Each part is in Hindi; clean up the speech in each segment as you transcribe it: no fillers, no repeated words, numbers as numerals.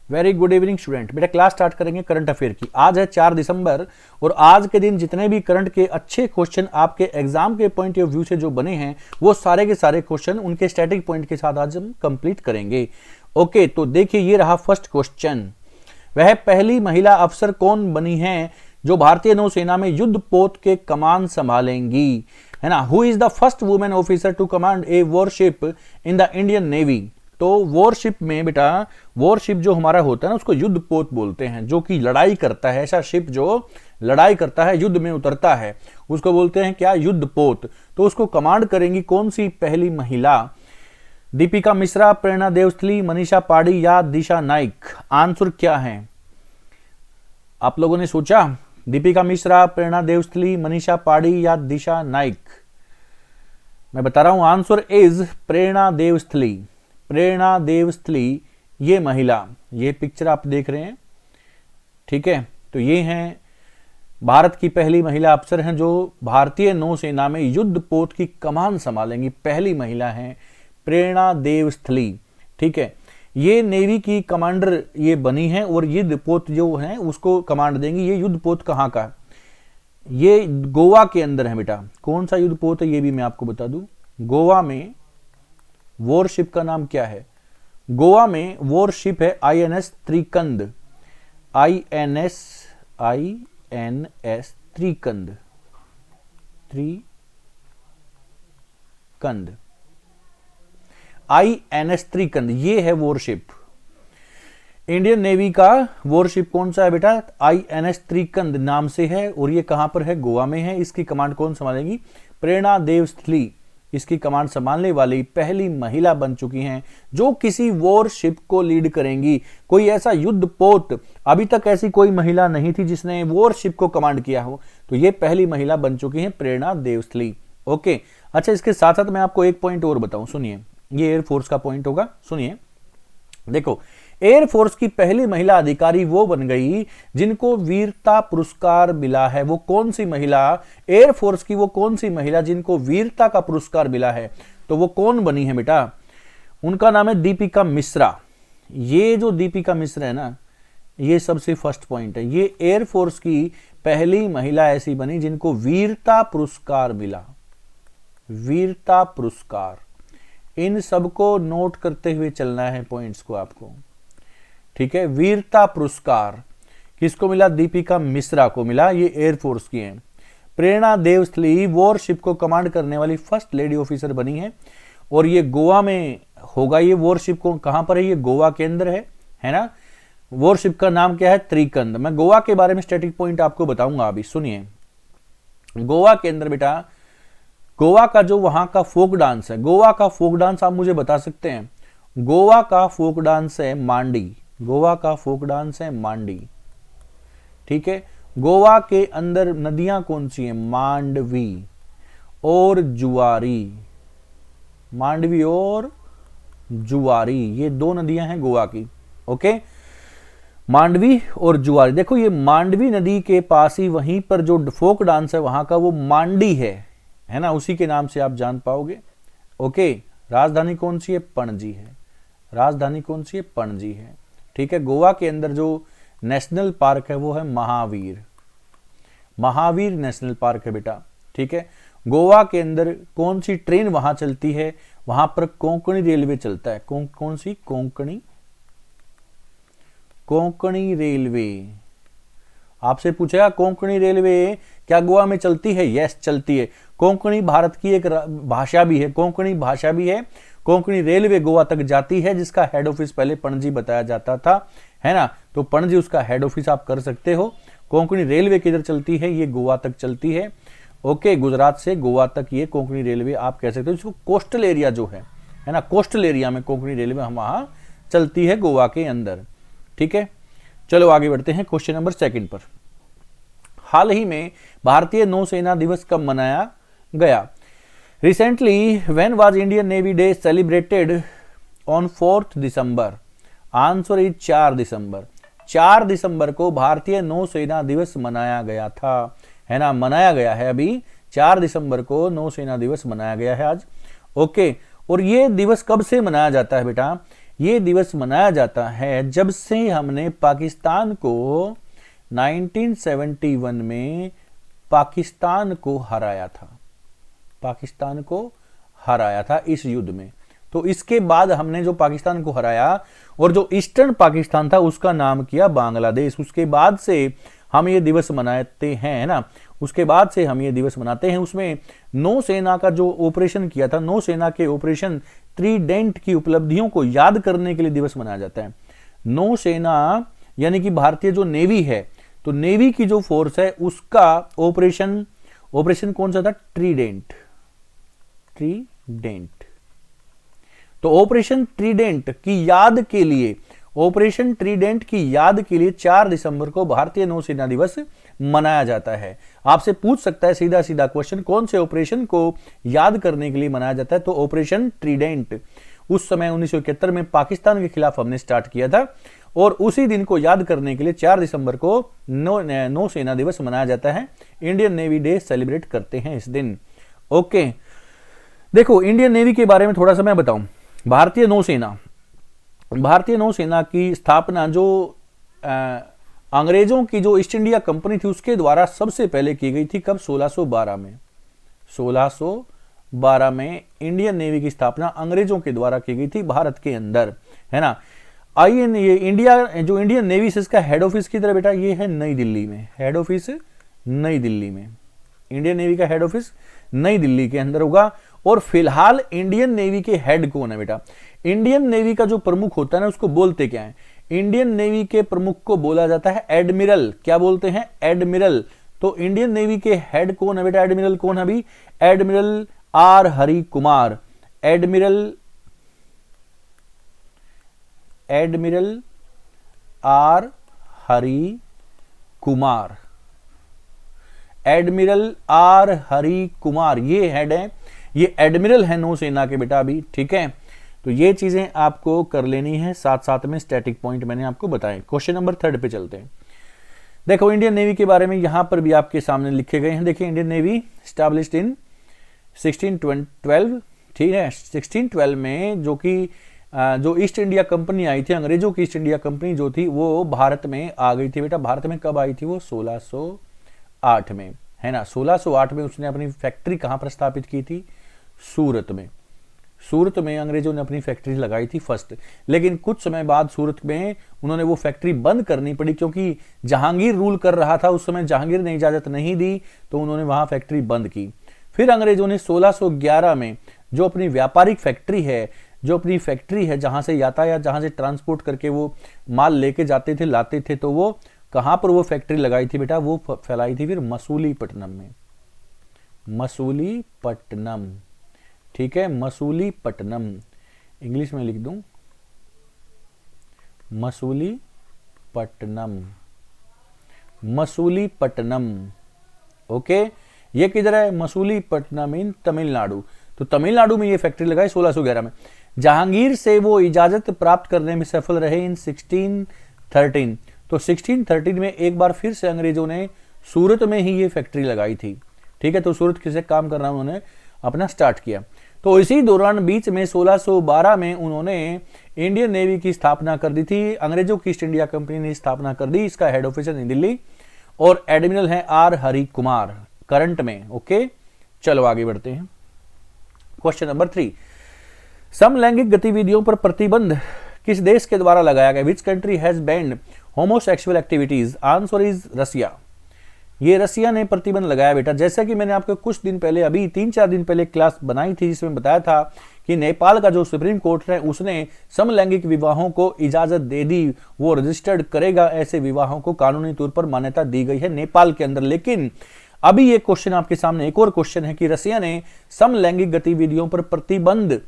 Very good evening student. बेटा क्लास स्टार्ट करेंगे करंट अफेयर की। आज है 4 दिसंबर और आज के दिन जितने भी करंट के अच्छे क्वेश्चन आपके एग्जाम के पॉइंट ऑफ व्यू से जो बने हैं वो सारे के सारे क्वेश्चन उनके स्टैटिक पॉइंट के साथ आज हम कंप्लीट करेंगे। ओके, तो देखिए ये रहा फर्स्ट क्वेश्चन। वह पहली महिला अफसर कौन बनी है जो भारतीय नौसेना में युद्ध पोत के कमान संभालेंगी, है ना। Who is the first women officer to command a warship in the Indian navy. तो वॉरशिप में बेटा, वॉरशिप जो हमारा होता है ना उसको युद्ध पोत बोलते हैं, जो कि लड़ाई करता है। ऐसा शिप जो लड़ाई करता है, युद्ध में उतरता है, उसको बोलते हैं क्या, युद्ध पोत। तो उसको कमांड करेंगी कौन सी पहली महिला। दीपिका मिश्रा, प्रेरणा देवस्थली, मनीषा पाड़ी या दिशा नाइक। आंसर क्या है आप लोगों ने सोचा? दीपिका मिश्रा, प्रेरणा देवस्थली, मनीषा पाड़ी या दिशा नाइक। मैं बता रहा हूं, आंसर इज प्रेरणा देवस्थली। प्रेरणा देवस्थली ये महिला, ये पिक्चर आप देख रहे हैं, ठीक है। तो ये हैं भारत की पहली महिला अफसर हैं जो भारतीय नौसेना में युद्ध पोत की कमान संभालेंगी। पहली महिला हैं प्रेरणा देवस्थली, ठीक है। ये नेवी की कमांडर ये बनी है और युद्ध पोत जो है उसको कमांड देंगी। ये युद्ध पोत कहाँ का? ये गोवा के अंदर है बेटा। कौन सा युद्ध पोत है ये भी मैं आपको बता दूं। गोवा में वॉरशिप का नाम क्या है? गोवा में वॉरशिप है INS त्रिकंद। INS त्रिकंद, त्रिकंद, INS त्रिकंद, ये है वॉरशिप। इंडियन नेवी का वॉरशिप कौन सा है बेटा? INS त्रिकंद नाम से है और ये कहां पर है? गोवा में है। इसकी कमांड कौन संभालेगी? प्रेरणा देवस्थली इसकी कमांड संभालने वाली पहली महिला बन चुकी हैं जो किसी वॉरशिप को लीड करेंगी। कोई ऐसा युद्ध पोत, अभी तक ऐसी कोई महिला नहीं थी जिसने वॉरशिप को कमांड किया हो, तो ये पहली महिला बन चुकी हैं प्रेरणा देवस्थली। ओके, अच्छा इसके साथ साथ मैं आपको एक पॉइंट और बताऊं, सुनिए। ये एयरफोर्स का पॉइंट होगा, सुनिए। देखो, एयरफोर्स की पहली महिला अधिकारी वो बन गई जिनको वीरता पुरस्कार मिला है। वो कौन सी महिला? एयरफोर्स की वो कौन सी महिला जिनको वीरता का पुरस्कार मिला है? तो वो कौन बनी है बेटा? उनका नाम है दीपिका मिश्रा। ये जो दीपिका मिश्रा है ना, ये सबसे फर्स्ट पॉइंट है। ये एयरफोर्स की पहली महिला ऐसी बनी जिनको वीरता पुरस्कार मिला। वीरता पुरस्कार, इन सबको नोट करते हुए चलना है पॉइंट्स को आपको, ठीक है। वीरता पुरस्कार किसको मिला? दीपिका मिश्रा को मिला। ये एयरफोर्स की हैं। प्रेरणा देवस्थली वॉरशिप को कमांड करने वाली फर्स्ट लेडी ऑफिसर बनी है और ये गोवा में होगा। ये वॉरशिप को कहां पर है? ये गोवा के अंदर है ना। वॉरशिप का नाम क्या है? त्रिकंद। मैं गोवा के बारे में स्टैटिक पॉइंट आपको बताऊंगा अभी, सुनिए। गोवा के अंदर बेटा, गोवा का जो वहां का फोक डांस है, गोवा का फोक डांस आप मुझे बता सकते हैं? गोवा का फोक डांस है मांडी। गोवा का फोक डांस है मांडी, ठीक है। गोवा के अंदर नदियां कौन सी हैं? मांडवी और जुआरी। मांडवी और जुआरी, ये दो नदियां हैं गोवा की। ओके, मांडवी और जुआरी। देखो, ये मांडवी नदी के पास ही वहीं पर जो फोक डांस है वहां का वो मांडी है ना, उसी के नाम से आप जान पाओगे। ओके, राजधानी कौन सी है? पणजी है। राजधानी कौन सी है? पणजी है, ठीक है। गोवा के अंदर जो नेशनल पार्क है वो है महावीर। महावीर नेशनल पार्क है बेटा, ठीक है। गोवा के अंदर कौन सी ट्रेन वहां चलती है? वहां पर कोंकणी रेलवे चलता है। कौन सी? कोंकणी रेलवे। आपसे पूछेगा कोंकणी रेलवे क्या गोवा में चलती है? यस, चलती है। कोंकणी भारत की एक भाषा भी है, कोंकणी भाषा भी है। कोंकणी रेलवे गोवा तक जाती है जिसका हेड ऑफिस पहले पणजी बताया जाता था, है ना। तो पणजी उसका हेड ऑफिस आप कर सकते हो। कोंकणी रेलवे किधर चलती है? ये गोवा तक चलती है। ओके, गुजरात से गोवा तक ये कोंकणी रेलवे आप कह सकते हो। इसको कोस्टल एरिया जो है ना, कोस्टल एरिया में कोंकणी रेलवे हम वहां चलती है गोवा के अंदर, ठीक है। चलो आगे बढ़ते हैं क्वेश्चन नंबर 2 पर। हाल ही में भारतीय नौसेना दिवस कब मनाया गया? Recently when was Indian navy day celebrated? On 4 December. Answer is 4 दिसंबर। 4 दिसंबर को भारतीय नौसेना दिवस मनाया गया था, है ना, मनाया गया है। अभी 4 दिसंबर को नौसेना दिवस मनाया गया है आज। ओके, और ये दिवस कब से मनाया जाता है बेटा? ये दिवस मनाया जाता है जब से हमने पाकिस्तान को 1971 में पाकिस्तान को हराया था, पाकिस्तान को हराया था इस युद्ध में। तो इसके बाद हमने जो पाकिस्तान को हराया और जो ईस्टर्न पाकिस्तान था उसका नाम किया बांग्लादेश। उसके बाद से हम ये दिवस मनाते हैं, है ना, उसके बाद से हम ये दिवस मनाते हैं। उसमें नौसेना का जो ऑपरेशन किया था, नौसेना के ऑपरेशन ट्रीडेंट की उपलब्धियों को याद करने के लिए दिवस मनाया जाता है। नौसेना यानी कि भारतीय जो नेवी है, तो नेवी की जो फोर्स है उसका ऑपरेशन कौन सा था? ट्रीडेंट। तो ऑपरेशन ट्रीडेंट की याद के लिए, ऑपरेशन ट्रीडेंट की याद के लिए 4 दिसंबर को भारतीय नौसेना दिवस मनाया जाता है। आपसे पूछ सकता है सीधा सीधा क्वेश्चन, कौन से ऑपरेशन को याद करने के लिए मनाया जाता है? तो ऑपरेशन ट्रीडेंट उस समय 1971 में पाकिस्तान के खिलाफ हमने स्टार्ट किया था और उसी दिन को याद करने के लिए 4 दिसंबर को नौसेना दिवस मनाया जाता है। इंडियन नेवी डे सेलिब्रेट करते हैं इस दिन। ओके, देखो इंडियन नेवी के बारे में थोड़ा सा मैं बताऊं। भारतीय नौसेना की स्थापना जो अंग्रेजों की जो ईस्ट इंडिया कंपनी थी उसके द्वारा सबसे पहले की गई थी। कब? 1612 में। 1612 में इंडियन नेवी की स्थापना अंग्रेजों के द्वारा की गई थी भारत के अंदर, है ना। आइए, ये इंडियन नेवी से इसका हेड ऑफिस की तरह बेटा ये है नई दिल्ली में। हेड ऑफिस नई दिल्ली में, इंडियन नेवी का हेड ऑफिस नई दिल्ली के अंदर होगा। और फिलहाल इंडियन नेवी के हेड कौन है बेटा? इंडियन नेवी का जो प्रमुख होता है ना उसको बोलते क्या है? इंडियन नेवी के प्रमुख को बोला जाता है एडमिरल। क्या बोलते हैं? एडमिरल। तो इंडियन नेवी के हेड कौन है बेटा? एडमिरल कौन है अभी? Admiral R Hari Kumar. Admiral R Hari Kumar. Admiral R Hari Kumar ये हेड है, ये एडमिरल है नौसेना के बेटा अभी, ठीक है। तो ये चीजें आपको कर लेनी है, साथ साथ में स्टैटिक पॉइंट मैंने आपको बताए। क्वेश्चन नंबर 3 पे चलते हैं। देखो इंडियन नेवी के बारे में यहां पर भी आपके सामने लिखे गए हैं। देखिए इंडियन नेवी स्टैब्लिश्ड इन 1612, ठीक है। 1612 में जो ईस्ट इंडिया कंपनी आई थी, अंग्रेजों की ईस्ट इंडिया कंपनी जो थी वो भारत में आ गई थी बेटा। भारत में कब आई थी वो? 1608 में, है ना। 1608 में उसने अपनी फैक्ट्री कहां पर स्थापित की थी? सूरत में। सूरत में अंग्रेजों ने अपनी फैक्ट्री लगाई थी फर्स्ट, लेकिन कुछ समय बाद सूरत में उन्होंने वो फैक्ट्री बंद करनी पड़ी क्योंकि जहांगीर रूल कर रहा था उस समय। जहांगीर ने इजाजत नहीं दी तो उन्होंने वहां फैक्ट्री बंद की। फिर अंग्रेजों ने 1611 में जो अपनी व्यापारिक फैक्ट्री है, जहां से यातायात, जहां से ट्रांसपोर्ट करके वो माल लेके जाते थे, लाते थे, तो वो कहां पर वो फैक्ट्री लगाई थी बेटा? वो फैलाई थी फिर मसूलीपट्टनम में। मसूलीपट्टनम, ठीक है, मसूलीपट्टनम। इंग्लिश में लिख दूं, मसूलीपट्टनम। मसूलीपट्टनम, ओके। ये किधर है? मसूलीपट्टनम इन तमिलनाडु। तो तमिलनाडु में ये फैक्ट्री लगाई 1611 में। जहांगीर से वो इजाजत प्राप्त करने में सफल रहे इन 1613। तो 1613 में एक बार फिर से अंग्रेजों ने सूरत में ही ये फैक्ट्री लगाई थी, ठीक है। तो सूरत से काम करना उन्होंने अपना स्टार्ट किया। तो इसी दौरान बीच में 1612 में उन्होंने इंडियन नेवी की स्थापना कर दी थी। अंग्रेजों की ईस्ट इंडिया कंपनी ने स्थापना कर दी। इसका हेड ऑफिस है नई दिल्ली और एडमिरल है आर हरि कुमार करंट में, ओके। चलो आगे बढ़ते हैं। क्वेश्चन नंबर 3, समलैंगिक गतिविधियों पर प्रतिबंध किस देश के द्वारा लगाया गया? Which country has banned homosexual activities? Answer is Russia. ये रसिया ने प्रतिबंध लगाया बेटा। जैसा कि मैंने आपको कुछ दिन पहले, अभी 3-4 दिन पहले क्लास बनाई थी जिसमें बताया था कि नेपाल का जो सुप्रीम कोर्ट है उसने समलैंगिक विवाहों को इजाजत दे दी। वो रजिस्टर्ड करेगा, ऐसे विवाहों को कानूनी तौर पर मान्यता दी गई है नेपाल के अंदर। लेकिन अभी ये क्वेश्चन आपके सामने, एक और क्वेश्चन है कि रसिया ने समलैंगिक गतिविधियों पर प्रतिबंध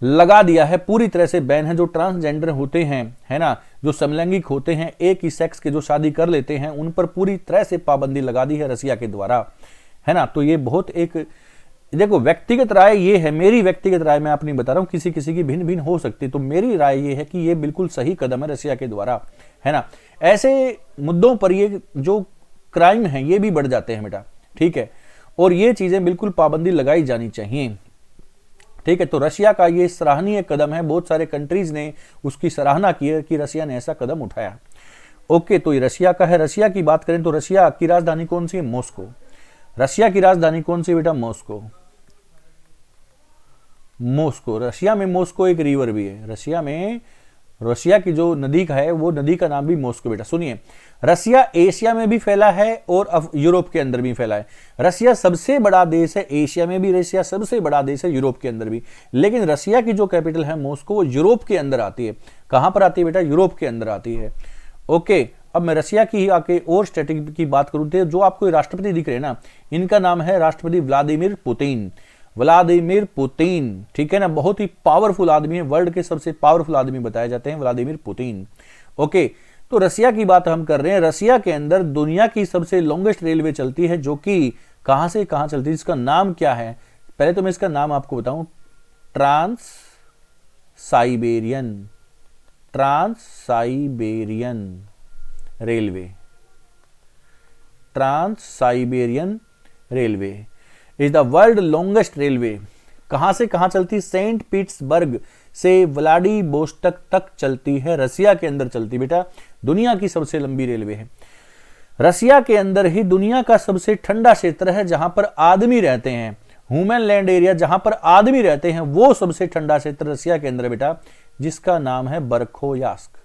लगा दिया है, पूरी तरह से बैन है। जो ट्रांसजेंडर होते हैं, है ना, जो समलैंगिक होते हैं, एक ही सेक्स के जो शादी कर लेते हैं, उन पर पूरी तरह से पाबंदी लगा दी है रसिया के द्वारा, है ना। तो ये बहुत एक, देखो व्यक्तिगत राय ये है, मेरी व्यक्तिगत राय मैं अपनी बता रहा हूं, किसी किसी की भिन्न भिन्न हो सकती है। तो मेरी राय ये है कि ये बिल्कुल सही कदम है रसिया के द्वारा, है ना। ऐसे मुद्दों पर ये जो क्राइम है ये भी बढ़ जाते हैं बेटा, ठीक है। और ये चीजें बिल्कुल पाबंदी लगाई जानी चाहिए। ठीक है, तो रशिया का ये सराहनीय कदम है, बहुत सारे कंट्रीज ने उसकी सराहना की है कि रशिया ने ऐसा कदम उठाया। ओके, तो ये रशिया का है। रशिया की बात करें तो रशिया की राजधानी कौन सी है? मॉस्को। रशिया की राजधानी कौन सी बेटा? मॉस्को। मॉस्को, रशिया में मॉस्को एक रिवर भी है। रशिया में रशिया की जो नदी का है वो नदी का नाम भी मॉस्को बेटा। सुनिए, रशिया एशिया में भी फैला है और यूरोप के अंदर भी फैला है। रशिया सबसे बड़ा देश है एशिया में भी, रशिया सबसे बड़ा देश है यूरोप के अंदर भी। लेकिन रशिया की जो कैपिटल है मॉस्को, वो यूरोप के अंदर आती है। कहां पर आती है बेटा? यूरोप के अंदर आती है। ओके, अब मैं रशिया की आके और स्ट्रेटेजी की बात करूं तो जो आपको राष्ट्रपति दिख रहे हैं ना, इनका नाम है राष्ट्रपति व्लादिमीर पुतिन। व्लादिमीर पुतिन, ठीक है ना, बहुत ही पावरफुल आदमी है, वर्ल्ड के सबसे पावरफुल आदमी बताए जाते हैं व्लादिमीर पुतिन। ओके, तो रशिया की बात हम कर रहे हैं। रशिया के अंदर दुनिया की सबसे लॉन्गेस्ट रेलवे चलती है, जो कि कहां से कहां चलती है, इसका नाम क्या है? पहले तो मैं इसका नाम आपको बताऊं, Trans Siberian Railway. Trans Siberian Railway is the world longest railway. कहां से कहां चलती? सेंट पीटर्सबर्ग से व्लादिवोस्टोक तक चलती है, रशिया के अंदर चलती बेटा। दुनिया की सबसे लंबी रेलवे है। रशिया के अंदर ही दुनिया का सबसे ठंडा क्षेत्र है जहां पर आदमी रहते हैं, ह्यूमन लैंड एरिया, जहां पर आदमी रहते हैं, वो सबसे ठंडा क्षेत्र रशिया के अंदर बेटा, जिसका नाम है बरखोयास्क।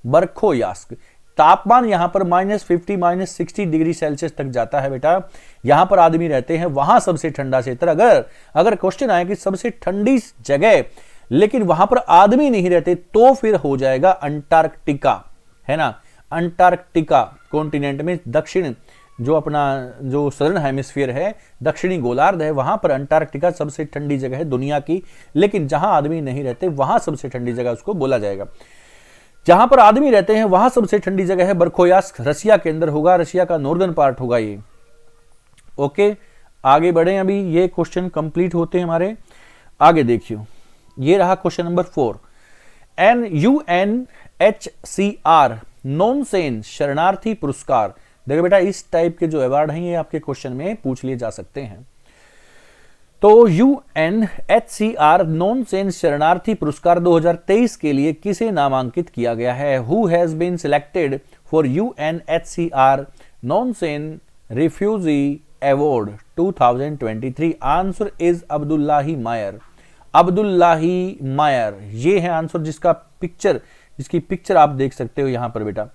बरखोयास्क। तापमान यहां पर -50 -60 डिग्री सेल्सियस तक जाता है बेटा। यहां पर आदमी रहते हैं, वहां सबसे ठंडा क्षेत्र। अगर क्वेश्चन आए कि सबसे ठंडी जगह लेकिन वहां पर आदमी नहीं रहते, तो फिर हो जाएगा अंटार्कटिका, है ना। अंटार्कटिका कॉन्टिनेंट में दक्षिण जो अपना जो सदर्न हेमिस्फीयर है, दक्षिणी गोलार्ध है, वहां पर अंटार्कटिका सबसे ठंडी जगह है दुनिया की। लेकिन जहां आदमी नहीं रहते वहां सबसे ठंडी जगह उसको बोला जाएगा। जहां पर आदमी रहते हैं वहां सबसे ठंडी जगह है बरखोयास्क, रशिया के अंदर होगा, रशिया का नॉर्दर्न पार्ट होगा ये। ओके, आगे बढ़े, अभी ये क्वेश्चन कंप्लीट होते हैं हमारे। आगे देखिए, ये रहा क्वेश्चन नंबर 4। UNHCR नॉनसेन शरणार्थी पुरस्कार। देखो बेटा, इस टाइप के जो अवार्ड हैं ये आपके क्वेश्चन में पूछ लिए जा सकते हैं। तो UNHCR नॉनसेन शरणार्थी पुरस्कार 2023 के लिए किसे नामांकित किया गया है? Who has been selected for UNHCR Nansen refugee award 2023? Answer is Abdullahi Mire. Abdullahi Mire, ये है आंसर, जिसकी पिक्चर आप देख सकते हो यहां पर बेटा,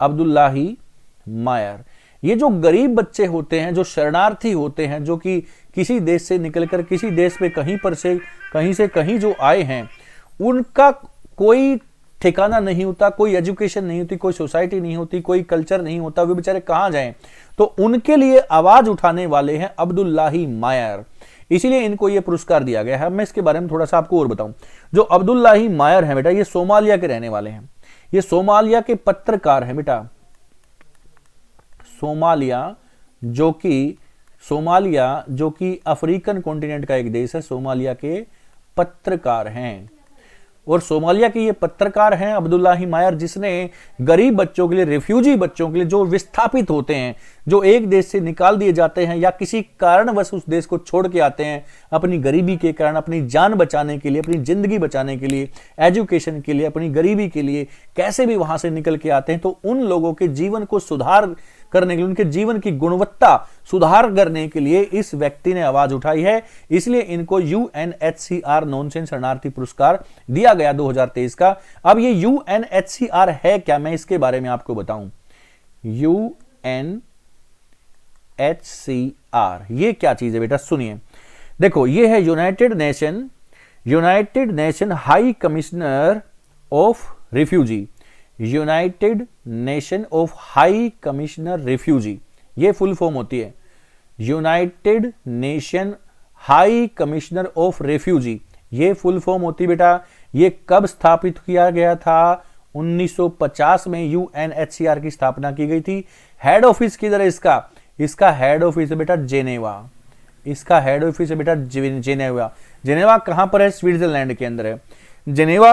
अब्दुल्लाही मायर। ये जो गरीब बच्चे होते हैं, जो शरणार्थी होते हैं, जो कि किसी देश से निकलकर किसी देश में कहीं से कहीं जो आए हैं, उनका कोई ठिकाना नहीं होता, कोई एजुकेशन नहीं होती, कोई सोसाइटी नहीं होती, कोई कल्चर नहीं होता, वे बेचारे कहां जाएं? तो उनके लिए आवाज उठाने वाले हैं अब्दुल्लाही मायर, इसीलिए इनको यह पुरस्कार दिया गया है। मैं इसके बारे में थोड़ा सा आपको और बताऊं। जो अब्दुल्लाही मायर है बेटा, ये सोमालिया के रहने वाले हैं, ये सोमालिया के पत्रकार हैं बेटा। सोमालिया जो कि अफ्रीकन कॉन्टिनेंट का एक देश है, सोमालिया के पत्रकार हैं। और सोमालिया के ये पत्रकार हैं अब्दुल्लाही मायर, जिसने गरीब बच्चों के लिए, रिफ्यूजी बच्चों के लिए, जो विस्थापित होते हैं, जो एक देश से निकाल दिए जाते हैं या किसी कारणवश उस देश को छोड़ के आते हैं, अपनी गरीबी के कारण, अपनी जान बचाने के लिए, अपनी जिंदगी बचाने के लिए, एजुकेशन के लिए, अपनी गरीबी के लिए कैसे भी वहां से निकल के आते हैं, तो उन लोगों के जीवन को सुधार करने के लिए, उनके जीवन की गुणवत्ता सुधार करने के लिए इस व्यक्ति ने आवाज उठाई है। इसलिए इनको UNHCR नॉनसेन शरणार्थी पुरस्कार दिया गया 2023 का। अब ये UNHCR है क्या, मैं इसके बारे में आपको बताऊं। UNHCR ये क्या चीज है बेटा, सुनिए। देखो, ये है United nation high commissioner of refugee. United nation of high commissioner refugee, ये फुल फॉर्म होती है, United nation high commissioner of refugee, ये फुल फॉर्म होती बेटा। ये कब स्थापित किया गया था? 1950 में UNHCR की स्थापना की गई थी। हेड ऑफिस किधर है इसका हेड ऑफिस है बेटा जेनेवा। इसका हेड ऑफिस है बेटा जेनेवा। जेनेवा कहां पर है? स्विट्जरलैंड के अंदर है। जेनेवा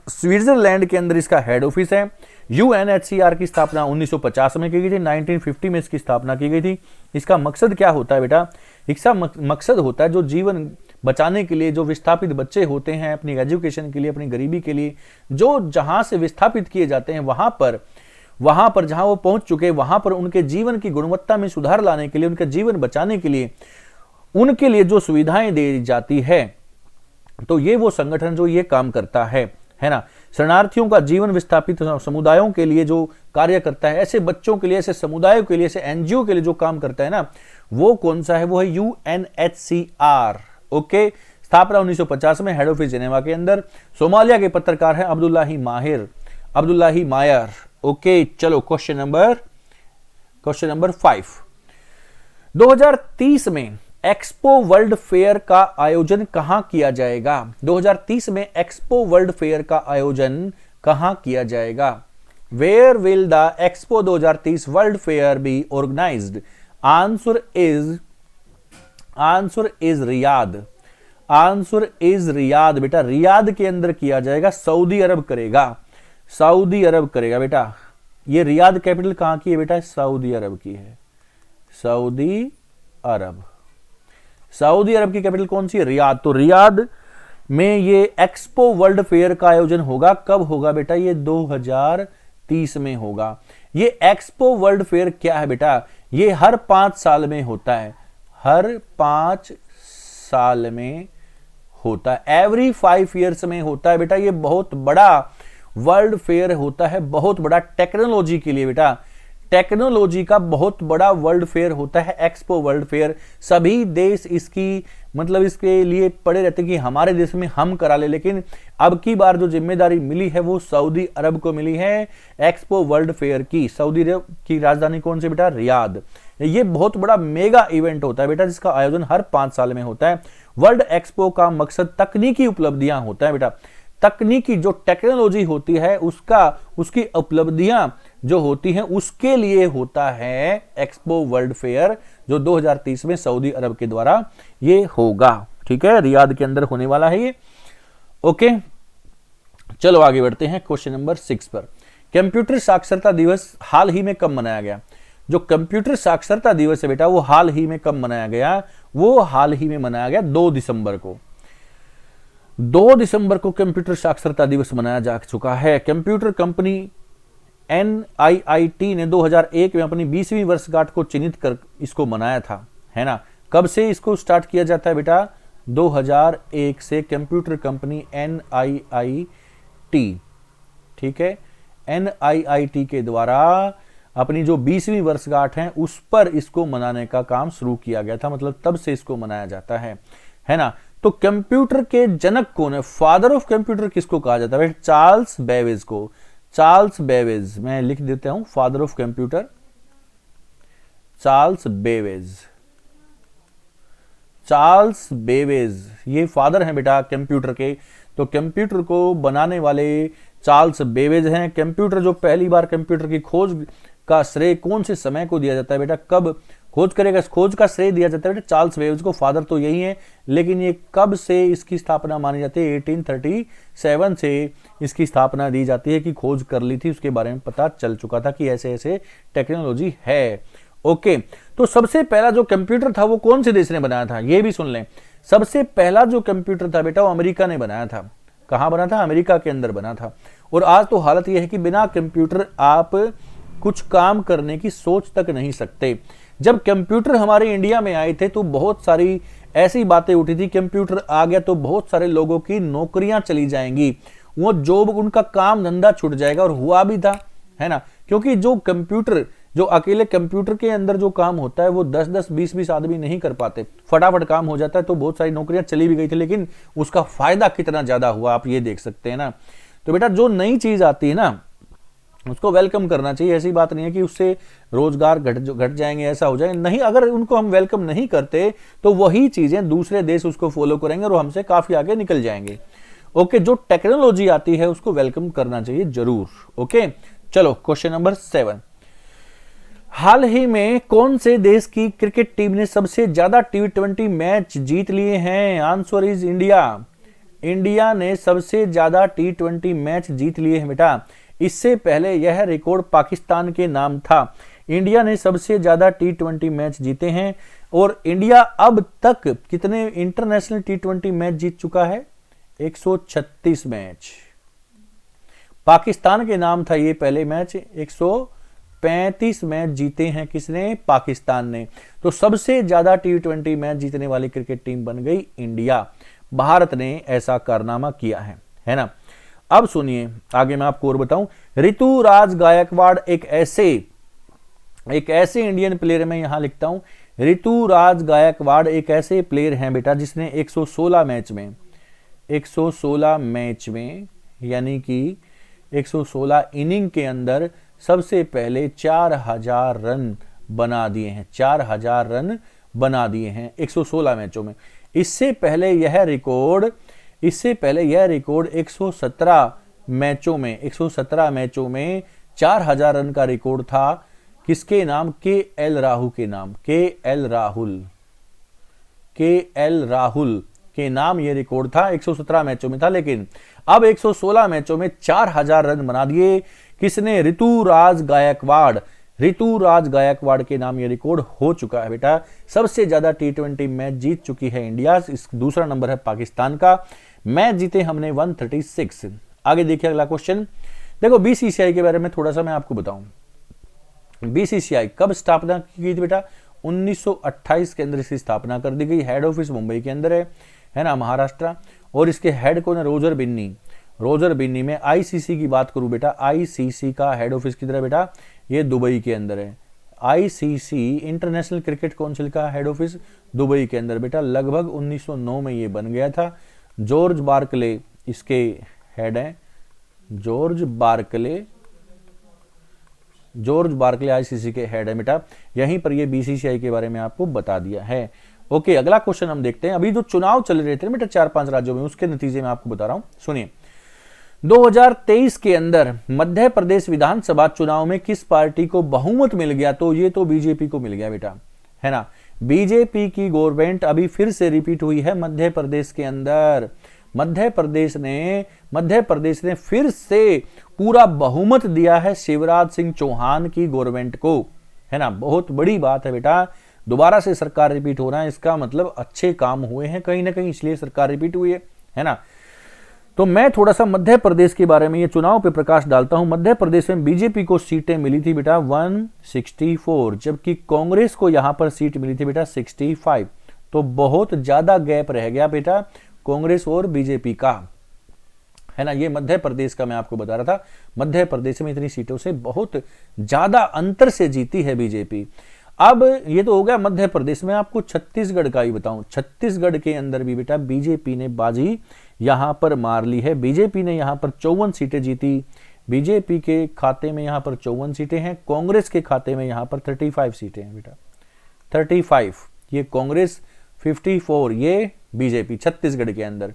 स्विट्जरलैंड के अंदर इसका हेड ऑफिस है। यूएनएचसीआर की स्थापना 1950 में की गई थी, 1950 में इसकी स्थापना की गई थी। इसका मकसद क्या होता है बेटा? इसका मकसद होता है जो जीवन बचाने के लिए, जो विस्थापित बच्चे होते हैं अपनी एजुकेशन के लिए, अपनी गरीबी के लिए, जो जहां से विस्थापित किए जाते हैं वहां पर जहां वो पहुंच चुके, वहां पर उनके जीवन की गुणवत्ता में सुधार लाने के लिए, उनका जीवन बचाने के लिए, उनके लिए जो सुविधाएं दी जाती है, तो ये वो संगठन जो ये काम करता है ना। शरणार्थियों का जीवन, विस्थापित समुदायों के लिए जो कार्य करता है, ऐसे बच्चों के लिए, ऐसे समुदायों के लिए, ऐसे एनजीओ के लिए जो काम करता है ना, वो कौन सा है? वो है यूएनएचसीआर। ओके, स्थापना 1950 में, हेड ऑफिस जेनेवा के अंदर। सोमालिया के पत्रकार हैं अब्दुल्लाही मायर। ओके, चलो क्वेश्चन नंबर 5। 2030 में एक्सपो वर्ल्ड फेयर का आयोजन कहां किया जाएगा? 2030 में एक्सपो वर्ल्ड फेयर का आयोजन कहां किया जाएगा? Where will the Expo 2030 world fair be organised? Answer is Riyadh. Answer is Riyadh बेटा, रियाद के अंदर किया जाएगा। सऊदी अरब करेगा बेटा। ये रियाद कैपिटल कहां की है बेटा? सऊदी अरब की है। सऊदी अरब की कैपिटल कौन सी है? रियाद। तो रियाद में ये एक्सपो वर्ल्ड फेयर का आयोजन होगा। कब होगा बेटा? ये 2030 में होगा। ये एक्सपो वर्ल्ड फेयर क्या है बेटा? ये हर 5 साल में होता है। हर 5 साल में होता है, एवरी 5 ईयर्स में होता है बेटा। ये बहुत बड़ा वर्ल्ड फेयर होता है, बहुत बड़ा टेक्नोलॉजी के लिए बेटा। टेक्नोलॉजी का बहुत बड़ा वर्ल्ड फेयर होता है एक्सपो वर्ल्ड फेयर। सभी देश इसके लिए पड़े रहते हैं कि हमारे देश में हम करा ले, लेकिन अब की बार जो जिम्मेदारी मिली है वो सऊदी अरब को मिली है एक्सपो वर्ल्ड फेयर की। सऊदी अरब की राजधानी कौन सी बेटा? रियाद। ये बहुत बड़ा मेगा इवेंट होता है बेटा, जिसका आयोजन हर 5 साल में होता है। वर्ल्ड एक्सपो का मकसद तकनीकी उपलब्धियां होता है बेटा। तकनीकी जो टेक्नोलॉजी होती है उसकी उपलब्धियां जो होती हैं उसके लिए होता है एक्सपो वर्ल्ड फेयर, जो 2030 में सऊदी अरब के द्वारा ये होगा। ठीक है, रियाद के अंदर होने वाला है ये। ओके, चलो आगे बढ़ते हैं क्वेश्चन नंबर 6 पर। कंप्यूटर साक्षरता दिवस हाल ही में कब मनाया गया? जो कंप्यूटर साक्षरता दिवस है बेटा वो हाल ही में कब मनाया गया? वो हाल ही में मनाया गया 2 दिसंबर को। 2 दिसंबर को कंप्यूटर साक्षरता दिवस मनाया जा चुका है। कंप्यूटर कंपनी NIIT ने 2001 में अपनी 20वीं वर्षगांठ को चिन्हित कर इसको मनाया था, है ना। कब से इसको स्टार्ट किया जाता है बेटा? 2001 से कंप्यूटर कंपनी NIIT, ठीक है, NIIT के द्वारा अपनी जो 20वीं वर्षगांठ है उस पर इसको मनाने का काम शुरू किया गया था, मतलब तब से इसको मनाया जाता है ना। तो कंप्यूटर के जनक कौन है? फादर ऑफ कंप्यूटर किसको कहा जाता है? चार्ल्स बेबेज को। चार्ल्स बेबेज, मैं लिख देता हूं, father of computer Charles Babbage ये फादर हैं बेटा कंप्यूटर के। तो कंप्यूटर को बनाने वाले चार्ल्स बेबेज हैं। कंप्यूटर जो पहली बार कंप्यूटर की खोज का श्रेय कौन से समय को दिया जाता है बेटा? कब खोज करेगा? खोज का श्रेय दिया जाता है बेटा चार्ल्स बेबेज को। फादर तो यही है, लेकिन ये कब से इसकी स्थापना मानी जाती है? 1837 से इसकी स्थापना दी जाती है कि खोज कर ली थी, उसके बारे में पता चल चुका था कि ऐसे ऐसे टेक्नोलॉजी है। ओके, तो सबसे पहला जो कंप्यूटर था वो कौन से देश ने बनाया था? ये भी सुन लें। सबसे पहला जो कंप्यूटर था बेटा वो अमेरिका ने बनाया था। कहां बना था? अमेरिका के अंदर बना था। और आज तो हालत यह है कि बिना कंप्यूटर आप कुछ काम करने की सोच तक नहीं सकते। जब कंप्यूटर हमारे इंडिया में आए थे तो बहुत सारी ऐसी बातें उठी थी, कंप्यूटर आ गया तो बहुत सारे लोगों की नौकरियां चली जाएंगी, वो जॉब, उनका काम धंधा छूट जाएगा। और हुआ भी था, है ना, क्योंकि जो अकेले कंप्यूटर के अंदर जो काम होता है वो 10-10, 20-20 आदमी नहीं कर पाते, फटाफट काम हो जाता है। तो बहुत सारी नौकरियां चली भी गई थी, लेकिन उसका फायदा कितना ज्यादा हुआ आप ये देख सकते हैं ना। तो बेटा जो नई चीज आती है ना उसको वेलकम करना चाहिए। ऐसी बात नहीं है कि उससे रोजगार घट जाएंगे, ऐसा हो जाएगा नहीं। अगर उनको हम वेलकम नहीं करते तो वही चीजें दूसरे देश उसको फॉलो करेंगे और हमसे काफी आगे निकल जाएंगे। ओके, जो टेक्नोलॉजी आती है उसको वेलकम करना चाहिए जरूर। ओके, चलो क्वेश्चन नंबर 7। हाल ही में कौन से देश की क्रिकेट टीम ने सबसे ज्यादा T20 मैच जीत लिए हैं? Answer is India. इंडिया ने सबसे ज्यादा T20 मैच जीत लिए हैं बेटा। इससे पहले यह रिकॉर्ड पाकिस्तान के नाम था। इंडिया ने सबसे ज्यादा T20 मैच जीते हैं। और इंडिया अब तक कितने इंटरनेशनल T20 मैच जीत चुका है? 136 मैच। पाकिस्तान के नाम था ये पहले मैच। 135 मैच जीते हैं किसने? पाकिस्तान ने। तो सबसे ज्यादा T20 मैच जीतने वाली क्रिकेट टीम बन गई इंडिया। भारत ने ऐसा कारनामा किया है ना। अब सुनिए आगे मैं आपको और बताऊं। ऋतुराज गायकवाड़ एक ऐसे इंडियन प्लेयर में यहां लिखता हूं, ऋतुराज गायकवाड़ एक ऐसे प्लेयर हैं बेटा जिसने 116 मैच में यानी कि 116 इनिंग के अंदर सबसे पहले 4000 रन बना दिए हैं। 4000 रन बना दिए हैं 116 मैचों में। इससे पहले यह रिकॉर्ड 117 मैचों में 4000 रन का रिकॉर्ड था। किसके नाम? KL राहुल के नाम यह रिकॉर्ड था। 117 मैचों में था, लेकिन अब 116 मैचों में 4000 रन बना दिए। किसने? ऋतुराज गायकवाड़ के नाम यह रिकॉर्ड हो चुका है बेटा। सबसे ज्यादा T20 मैच जीत चुकी है इंडिया। इस दूसरा नंबर है पाकिस्तान का। मैच जीते हमने 136। आगे देखिए अगला क्वेश्चन। देखो BCCI के बारे में थोड़ा सा मैं आपको बताऊं। BCCI कब स्थापना की थी बेटा? 1928 के अंदर इसकी स्थापना कर दी गई। हेड ऑफिस मुंबई के अंदर है ना, महाराष्ट्र। और इसके हेड कौन है? रोजर बिन्नी में ICC की बात करूं बेटा, ICC का हेड ऑफिस किधर है बेटा? ये दुबई के अंदर है। ICC इंटरनेशनल क्रिकेट काउंसिल का हेड ऑफिस दुबई के अंदर बेटा। लगभग 1909 में ये बन गया था। जॉर्ज बार्कले इसके हेड हैं। जॉर्ज बार्कले ICC के हेड है बेटा। यहीं पर ये BCCI के बारे में आपको बता दिया है। ओके, अगला क्वेश्चन हम देखते हैं। अभी जो चुनाव चल रहे थे बेटा 4-5 राज्यों में, उसके नतीजे में आपको बता रहा हूं, सुनिए। 2023 के अंदर मध्य प्रदेश विधानसभा चुनाव में किस पार्टी को बहुमत मिल गया? तो ये तो बीजेपी को मिल गया बेटा, है ना। बीजेपी की गवर्नमेंट अभी फिर से रिपीट हुई है मध्य प्रदेश के अंदर। मध्य प्रदेश ने फिर से पूरा बहुमत दिया है शिवराज सिंह चौहान की गवर्नमेंट को, है ना। बहुत बड़ी बात है बेटा, दोबारा से सरकार रिपीट हो रहा है। इसका मतलब अच्छे काम हुए हैं कहीं ना कहीं, इसलिए सरकार रिपीट हुई है ना। तो मैं थोड़ा सा मध्य प्रदेश के बारे में, ये चुनाव पे प्रकाश डालता हूं। मध्य प्रदेश में बीजेपी को सीटें मिली थी बेटा 164, जबकि कांग्रेस को यहां पर सीट मिली थी बेटा 65। तो बहुत ज्यादा गैप रह गया बेटा कांग्रेस और बीजेपी का, है ना। ये मध्य प्रदेश का मैं आपको बता रहा था। मध्य प्रदेश में इतनी सीटों से बहुत ज्यादा अंतर से जीती है बीजेपी। अब ये तो हो गया मध्य प्रदेश में। आपको छत्तीसगढ़ का ही बताऊं। छत्तीसगढ़ के अंदर भी बेटा बीजेपी ने बाजी यहां पर मार ली है। बीजेपी ने यहां पर 54 सीटें जीती। बीजेपी के खाते में यहां पर 54 सीटें हैं। कांग्रेस के खाते में यहां पर 35 सीटें हैं बेटा, 35। ये कांग्रेस, 54 ये बीजेपी छत्तीसगढ़ के अंदर।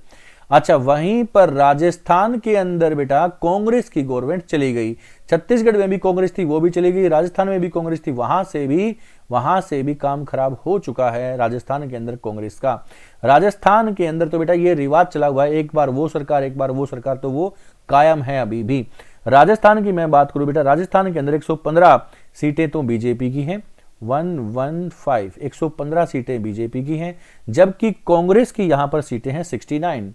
अच्छा, वहीं पर राजस्थान के अंदर बेटा कांग्रेस की गवर्नमेंट चली गई। छत्तीसगढ़ में भी कांग्रेस थी, वो भी चली गई। राजस्थान में भी कांग्रेस थी, वहां से भी काम खराब हो चुका है राजस्थान के अंदर कांग्रेस का। राजस्थान के अंदर तो बेटा ये रिवाज चला हुआ है, एक बार वो सरकार एक बार वो सरकार, तो वो कायम है अभी भी। राजस्थान की मैं बात करूं बेटा, राजस्थान के अंदर 115 सीटें तो बीजेपी की हैं। 115 सीटें बीजेपी की हैं, जबकि कांग्रेस की यहां पर सीटें हैं 69।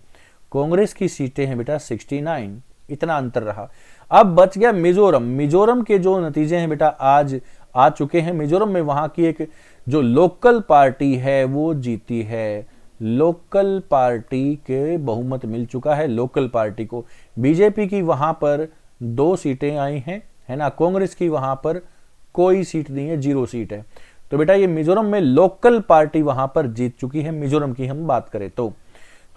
कांग्रेस की सीटें हैं बेटा 69। इतना अंतर रहा। अब बच गया मिजोरम। मिजोरम के जो नतीजे हैं बेटा आज आ चुके हैं। मिजोरम में वहां की एक जो लोकल पार्टी है वो जीती है। लोकल पार्टी के बहुमत मिल चुका है लोकल पार्टी को। बीजेपी की वहां पर 2 सीटें आई हैं, है ना। कांग्रेस की वहां पर कोई सीट नहीं है, 0 सीट है। तो बेटा ये मिजोरम में लोकल पार्टी वहां पर जीत चुकी है। मिजोरम की हम बात करें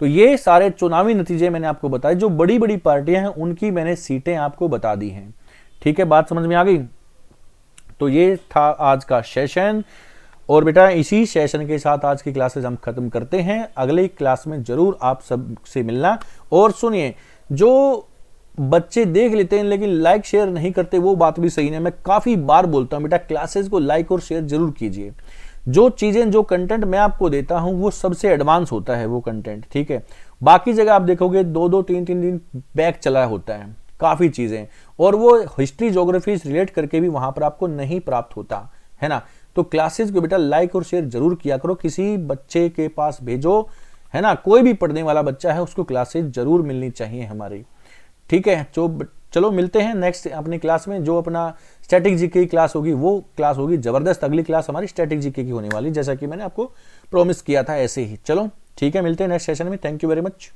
तो ये सारे चुनावी नतीजे मैंने आपको बताए। जो बड़ी बड़ी पार्टियां हैं उनकी मैंने सीटें आपको बता दी हैं। ठीक है, बात समझ में आ गई। तो ये था आज का सेशन, और बेटा इसी सेशन के साथ आज की क्लासेस हम खत्म करते हैं। अगली क्लास में जरूर आप सबसे मिलना। और सुनिए, जो बच्चे देख लेते हैं लेकिन लाइक शेयर नहीं करते, वो बात भी सही नहीं। मैं काफी बार बोलता हूं बेटा क्लासेस को लाइक और शेयर जरूर कीजिए। जो चीजें, जो कंटेंट मैं आपको देता हूं वो सबसे एडवांस होता है वो कंटेंट, ठीक है। बाकी जगह आप देखोगे 2-2 3-3 दिन बैक चला होता है काफी चीजें, और वो हिस्ट्री ज्योग्राफी से रिलेट करके भी वहां पर आपको नहीं प्राप्त होता है ना। तो क्लासेस को बेटा लाइक और शेयर जरूर किया करो, किसी बच्चे के पास भेजो, है ना। कोई भी पढ़ने वाला बच्चा है उसको क्लासेस जरूर मिलनी चाहिए हमारी, ठीक है। चलो मिलते हैं नेक्स्ट अपनी क्लास में। जो अपना स्टैटिक जीके की क्लास होगी वो क्लास होगी जबरदस्त। अगली क्लास हमारी स्टैटिक जीके की होने वाली, जैसा कि मैंने आपको प्रॉमिस किया था ऐसे ही। चलो ठीक है, मिलते हैं नेक्स्ट सेशन में। Thank you very much.